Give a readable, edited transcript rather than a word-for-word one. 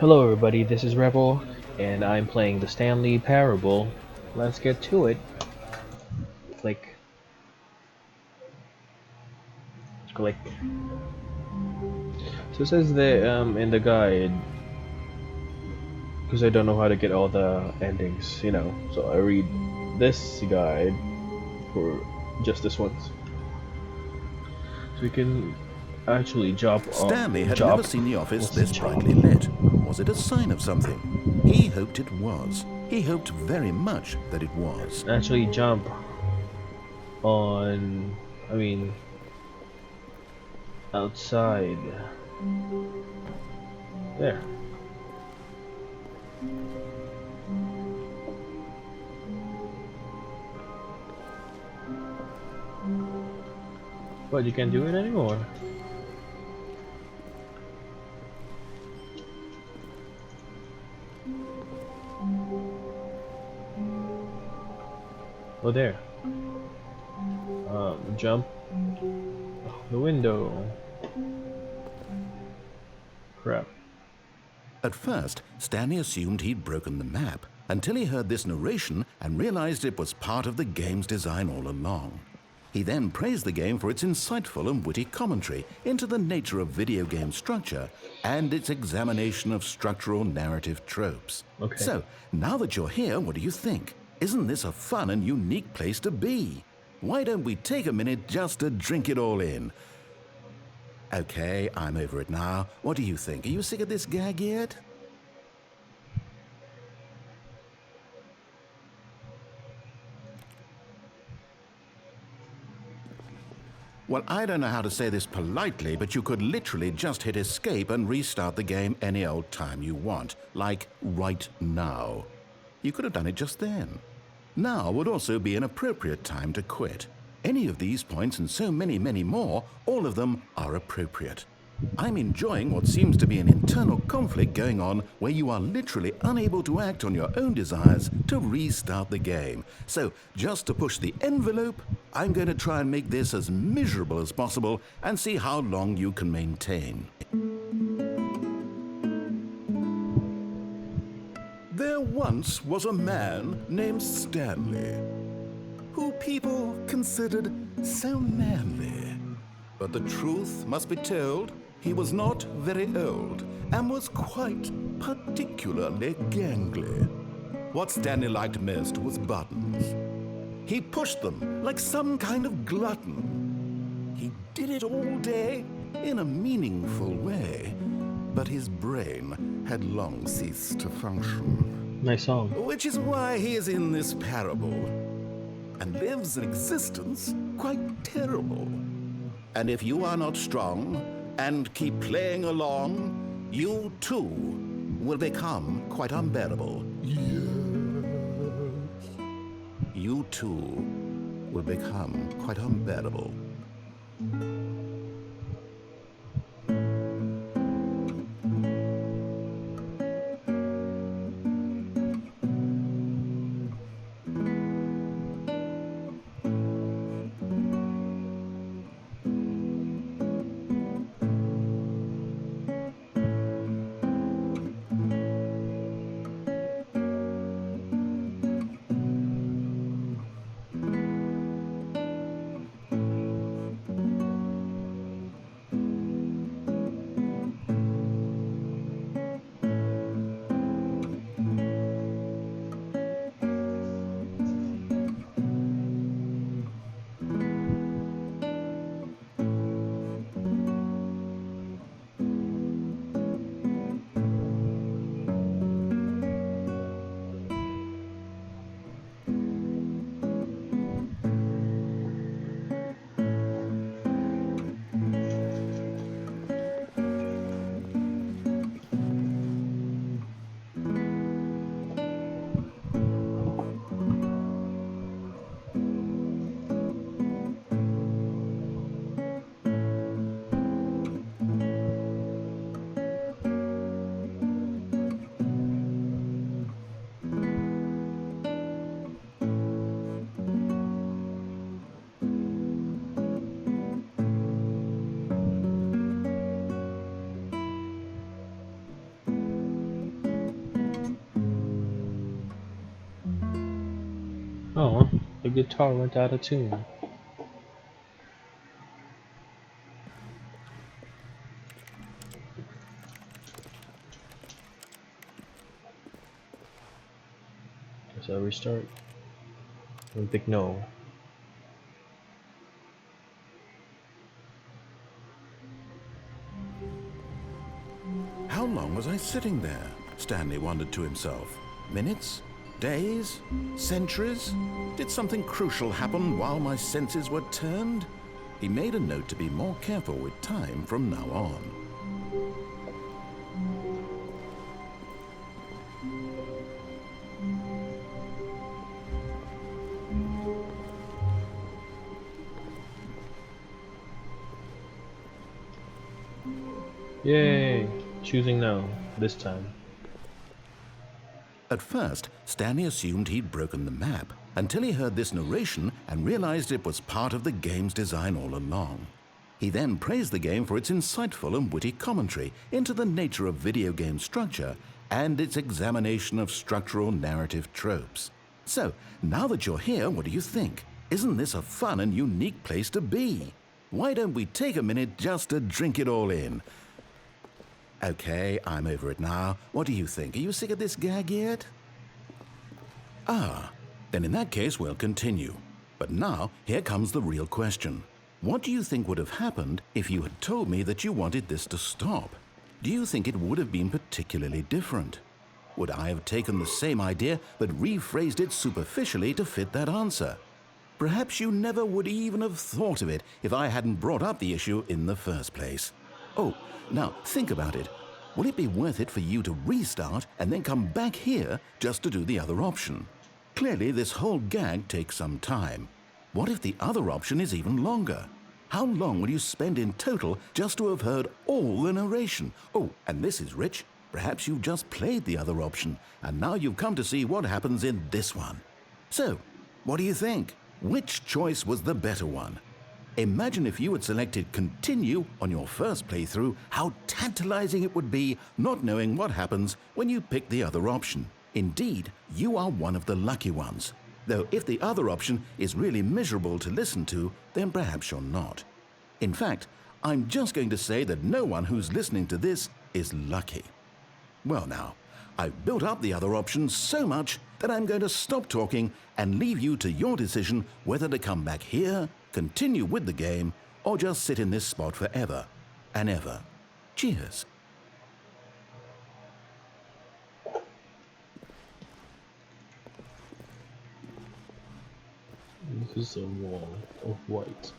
Hello everybody, this is Rebel, and I'm playing the Stanley Parable. Let's get to it. Click. Click. So it says that in the guide, because I don't know how to get all the endings, so I read this guide for just this once. So you can actually Stanley had jump. never seen the office What's this jump? brightly lit. Was it a sign of something? He hoped it was. He hoped very much that it was. Actually jump on, I mean, outside. There. But you can't do it anymore. Oh, there. Jump the window. Crap. At first, Stanley assumed he'd broken the map until he heard this narration and realized it was part of the game's design all along. He then praised the game for its insightful and witty commentary into the nature of video game structure and its examination of structural narrative tropes. Okay. So, now that you're here, what do you think? Isn't this a fun and unique place to be? Why don't we take a minute just to drink it all in? Okay, I'm over it now. What do you think? Are you sick of this gag yet? Well, I don't know how to say this politely, but you could literally just hit escape and restart the game any old time you want, like right now. You could have done it just then. Now would also be an appropriate time to quit. Any of these points and so many, many more, all of them are appropriate. I'm enjoying what seems to be an internal conflict going on where you are literally unable to act on your own desires to restart the game. So, just to push the envelope, I'm going to try and make this as miserable as possible and see how long you can maintain. There once was a man named Stanley, who people considered so manly. But the truth must be told, he was not very old and was quite particularly gangly. What Stanley liked most was buttons. He pushed them like some kind of glutton. He did it all day in a meaningful way, but his brain had long ceased to function. Nice song. Which is why he is in this parable and lives an existence quite terrible. And if you are not strong and keep playing along, you too will become quite unbearable. Yes. You too will become quite unbearable. Oh, the guitar went out of tune. Guess I'll restart. I pick no. How long was I sitting there? Stanley wondered to himself. Minutes? Days? Centuries? Did something crucial happen while my senses were turned? He made a note to be more careful with time from now on. Yay! Choosing no, this time. At first, Stanley assumed he'd broken the map until he heard this narration and realized it was part of the game's design all along. He then praised the game for its insightful and witty commentary into the nature of video game structure and its examination of structural narrative tropes. So, now that you're here, what do you think? Isn't this a fun and unique place to be? Why don't we take a minute just to drink it all in? Okay, I'm over it now. What do you think? Are you sick of this gag yet? Ah, then in that case we'll continue. But now, here comes the real question. What do you think would have happened if you had told me that you wanted this to stop? Do you think it would have been particularly different? Would I have taken the same idea but rephrased it superficially to fit that answer? Perhaps you never would even have thought of it if I hadn't brought up the issue in the first place. Oh, now think about it. Will it be worth it for you to restart and then come back here just to do the other option? Clearly, this whole gag takes some time. What if the other option is even longer? How long will you spend in total just to have heard all the narration? Oh, and this is rich. Perhaps you've just played the other option, and now you've come to see what happens in this one. So, what do you think? Which choice was the better one? Imagine if you had selected continue on your first playthrough, how tantalizing it would be not knowing what happens when you pick the other option. Indeed, you are one of the lucky ones. Though if the other option is really miserable to listen to, then perhaps you're not. In fact, I'm just going to say that no one who's listening to this is lucky. Well now, I've built up the other options so much that I'm going to stop talking and leave you to your decision whether to come back here, continue with the game, or just sit in this spot forever and ever. Cheers. This is a wall of white.